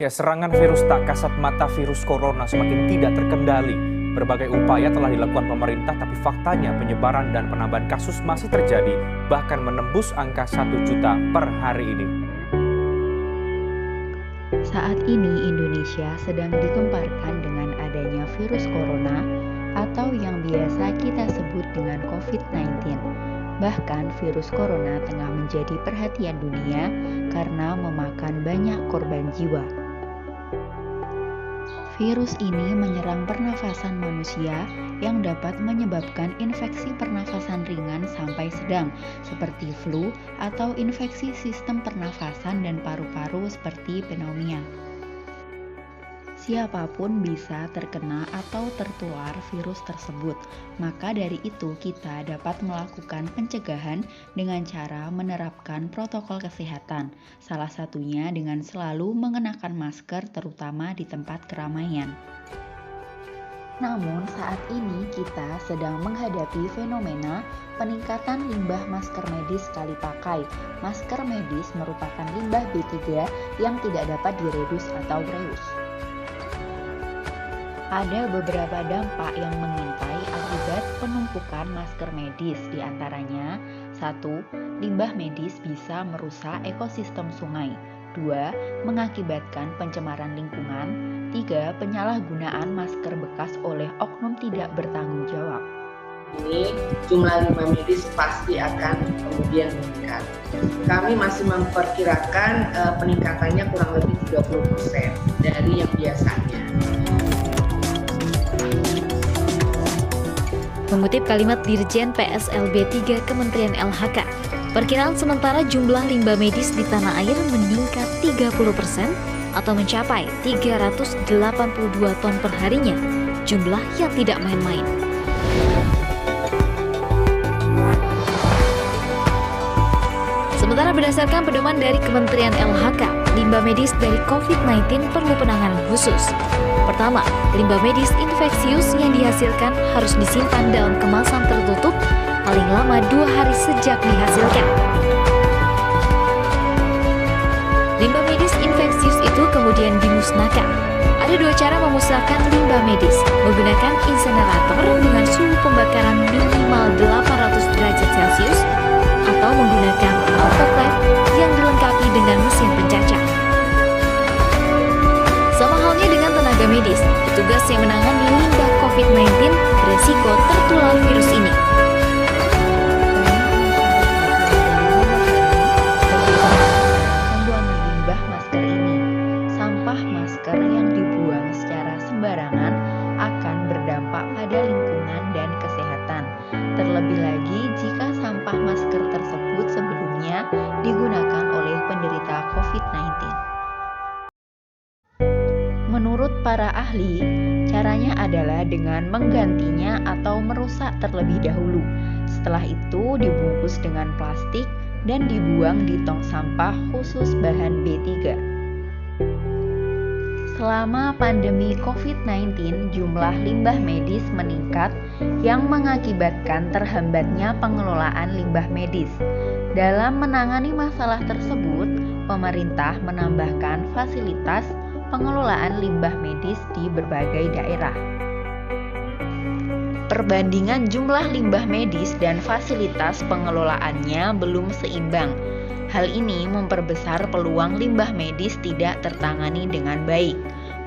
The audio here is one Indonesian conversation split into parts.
Ya, serangan virus tak kasat mata virus corona semakin tidak terkendali. Berbagai upaya telah dilakukan pemerintah, tapi faktanya penyebaran dan penambahan kasus masih terjadi, bahkan menembus angka 1 juta per hari ini. Saat ini Indonesia sedang digemparkan dengan adanya virus corona atau yang biasa kita sebut dengan COVID-19. Bahkan virus corona tengah menjadi perhatian dunia karena memakan banyak korban jiwa. Virus ini menyerang pernafasan manusia yang dapat menyebabkan infeksi pernafasan ringan sampai sedang seperti flu atau infeksi sistem pernafasan dan paru-paru seperti pneumonia. Siapapun bisa terkena atau tertular virus tersebut, maka dari itu kita dapat melakukan pencegahan dengan cara menerapkan protokol kesehatan, salah satunya dengan selalu mengenakan masker terutama di tempat keramaian. Namun saat ini kita sedang menghadapi fenomena peningkatan limbah masker medis sekali pakai. Masker medis merupakan limbah B3 yang tidak dapat direduce atau reuse. Ada beberapa dampak yang mengintai akibat penumpukan masker medis, diantaranya 1. Limbah medis bisa merusak ekosistem sungai. 2. Mengakibatkan pencemaran lingkungan. 3. Penyalahgunaan masker bekas oleh oknum tidak bertanggung jawab. Ini jumlah limbah medis pasti akan kemudian meningkat. Kami masih memperkirakan peningkatannya kurang lebih 30% dari yang biasanya. Mengutip kalimat Dirjen PSLB 3 Kementerian LHK, perkiraan sementara jumlah limbah medis di tanah air meningkat 30% atau mencapai 382 ton per harinya, jumlah yang tidak main-main. Sementara berdasarkan pedoman dari Kementerian LHK, limbah medis dari COVID-19 perlu penanganan khusus. Pertama, limbah medis infeksius yang dihasilkan harus disimpan dalam kemasan tertutup paling lama 2 hari sejak dihasilkan. Limbah medis infeksius itu kemudian dimusnahkan. Ada 2 cara memusnahkan limbah medis, menggunakan insenerator dengan suhu pembakaran minimal 800 derajat Celcius atau menggunakan autoclave yang dilengkapi dengan mesin pencacah. Sama halnya dengan tenaga medis, petugas yang menangani limbah COVID-19 beresiko tertular virus ini. Pembuangan limbah masker ini, sampah masker yang dibuang secara sembarangan akan berdampak pada lingkungan dan kesehatan. Terlebih lagi jika sampah masker tersebut sebelumnya digunakan oleh penderita COVID-19. Menurut para ahli, caranya adalah dengan menggantinya atau merusak terlebih dahulu. Setelah itu dibungkus dengan plastik dan dibuang di tong sampah khusus bahan B3. Selama pandemi COVID-19, jumlah limbah medis meningkat yang mengakibatkan terhambatnya pengelolaan limbah medis. Dalam menangani masalah tersebut, pemerintah menambahkan fasilitas pengelolaan limbah medis di berbagai daerah. Perbandingan jumlah limbah medis dan fasilitas pengelolaannya belum seimbang. Hal ini memperbesar peluang limbah medis tidak tertangani dengan baik.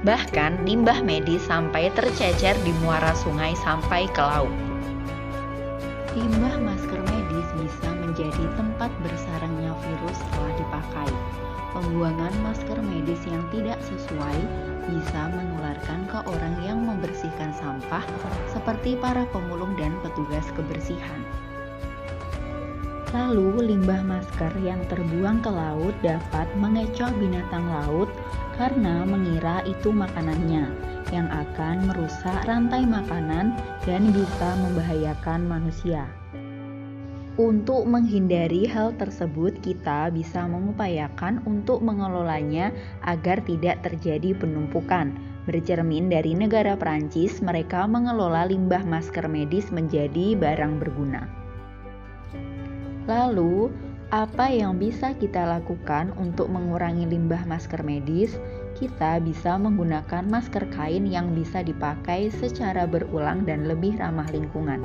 Bahkan limbah medis sampai tercecer di muara sungai sampai ke laut. Limbah masker medis bisa menjadi tempat bersarangnya virus setelah dipakai. Pembuangan masker medis yang tidak sesuai bisa menularkan ke orang yang membersihkan sampah seperti para pemulung dan petugas kebersihan. Lalu limbah masker yang terbuang ke laut dapat mengecoh binatang laut karena mengira itu makanannya yang akan merusak rantai makanan dan bisa membahayakan manusia. Untuk menghindari hal tersebut, kita bisa mengupayakan untuk mengelolanya agar tidak terjadi penumpukan. Bercermin dari negara Prancis, mereka mengelola limbah masker medis menjadi barang berguna. Lalu, apa yang bisa kita lakukan untuk mengurangi limbah masker medis? kita bisa menggunakan masker kain yang bisa dipakai secara berulang dan lebih ramah lingkungan.